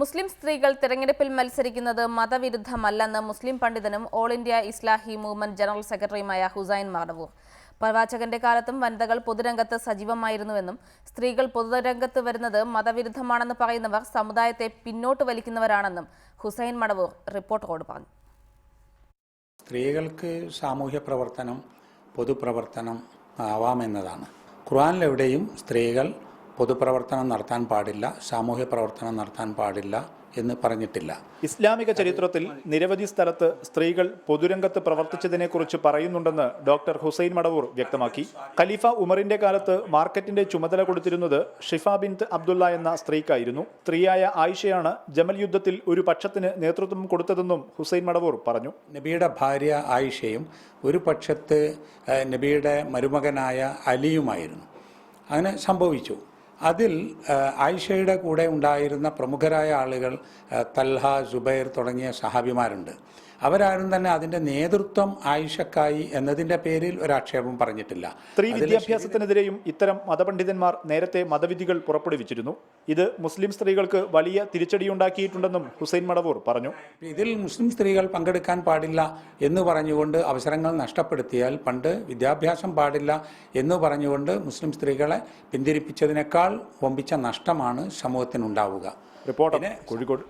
മുസ്ലിം സ്ത്രീകൾ തെരഞ്ഞെടുപ്പിൽ മത്സരിക്കുന്നത് മതവിരുദ്ധമല്ലെന്ന് മുസ്ലിം പണ്ഡിതനും ഓൾ ഇന്ത്യ ഇസ്ലാഹി മൂവ്മെന്റ് ജനറൽ സെക്രട്ടറിയുമായ ഹുസൈൻ മടവൂർ. പ്രവാചകന്റെ കാലത്തും വനിതകൾ പൊതുരംഗത്ത് സജീവമായിരുന്നുവെന്നും സ്ത്രീകൾ പൊതുരംഗത്ത് വരുന്നത് മതവിരുദ്ധമാണെന്ന് പറയുന്നവർ സമുദായത്തെ പിന്നോട്ട് വലിക്കുന്നവരാണെന്നും ഹുസൈൻ മടവൂർ റിപ്പോർട്ടറോട് പറഞ്ഞു. സ്ത്രീകൾക്ക് സാമൂഹ്യ പ്രവർത്തനം, പൊതുപ്രവർത്തനം ആവാമെന്നതാണ്. ഖുർആനിലെവിടെയും സ്ത്രീകൾ പൊതുപ്രവർത്തനം നടത്താൻ പാടില്ല, സാമൂഹ്യ പ്രവർത്തനം നടത്താൻ പാടില്ല എന്ന് പറഞ്ഞിട്ടില്ല. ഇസ്ലാമിക ചരിത്രത്തിൽ നിരവധി സ്ഥലത്ത് സ്ത്രീകൾ പൊതുരംഗത്ത് പ്രവർത്തിച്ചതിനെക്കുറിച്ച് പറയുന്നുണ്ടെന്ന് ഡോക്ടർ ഹുസൈൻ മടവൂർ വ്യക്തമാക്കി. ഖലീഫ ഉമറിന്റെ കാലത്ത് മാർക്കറ്റിന്റെ ചുമതല കൊടുത്തിരുന്നത് ഷിഫ ബിൻത് അബ്ദുള്ള എന്ന സ്ത്രീക്കായിരുന്നു. സ്ത്രീയായ ആയിഷയാണ് ജമൽ യുദ്ധത്തിൽ ഒരു പക്ഷത്തിന് നേതൃത്വം കൊടുത്തതെന്നും ഹുസൈൻ മടവൂർ പറഞ്ഞു. നബിയുടെ ഭാര്യ ആയിഷയും ഒരു പക്ഷത്ത് നബിയുടെ മരുമകനായ അലിയുമായിരുന്നു. അങ്ങനെ സംഭവിച്ചു. അതിൽ ആയിഷയുടെ കൂടെ ഉണ്ടായിരുന്ന പ്രമുഖരായ ആളുകൾ തൽഹ, സുബൈർ തുടങ്ങിയ സഹാബിമാരുണ്ട്. അവരാരും തന്നെ അതിന്റെ നേതൃത്വം ആയിഷക്കായി എന്നതിന്റെ പേരിൽ ഒരാക്ഷേപം പറഞ്ഞിട്ടില്ല. സ്ത്രീ വിദ്യാഭ്യാസത്തിനെതിരെയും ഇത്തരം മതപണ്ഡിതന്മാർ നേരത്തെ മതവിധികൾ പുറപ്പെടുവിച്ചിരുന്നു. ഇത് മുസ്ലിം സ്ത്രീകൾക്ക് വലിയ തിരിച്ചടിയുണ്ടാക്കിയിട്ടുണ്ടെന്നും ഹുസൈൻ മടവൂർ പറഞ്ഞു. ഇതിൽ മുസ്ലിം സ്ത്രീകൾ പങ്കെടുക്കാൻ പാടില്ല എന്ന് പറഞ്ഞുകൊണ്ട് അവസരങ്ങൾ നഷ്ടപ്പെടുത്തിയാൽ, പണ്ട് വിദ്യാഭ്യാസം പാടില്ല എന്ന് പറഞ്ഞുകൊണ്ട് മുസ്ലിം സ്ത്രീകളെ പിന്തിരിപ്പിച്ചതിനേക്കാൾ വമ്പിച്ച നഷ്ടമാണ് സമൂഹത്തിനുണ്ടാവുക. റിപ്പോർട്ടർ, കോഴിക്കോട്.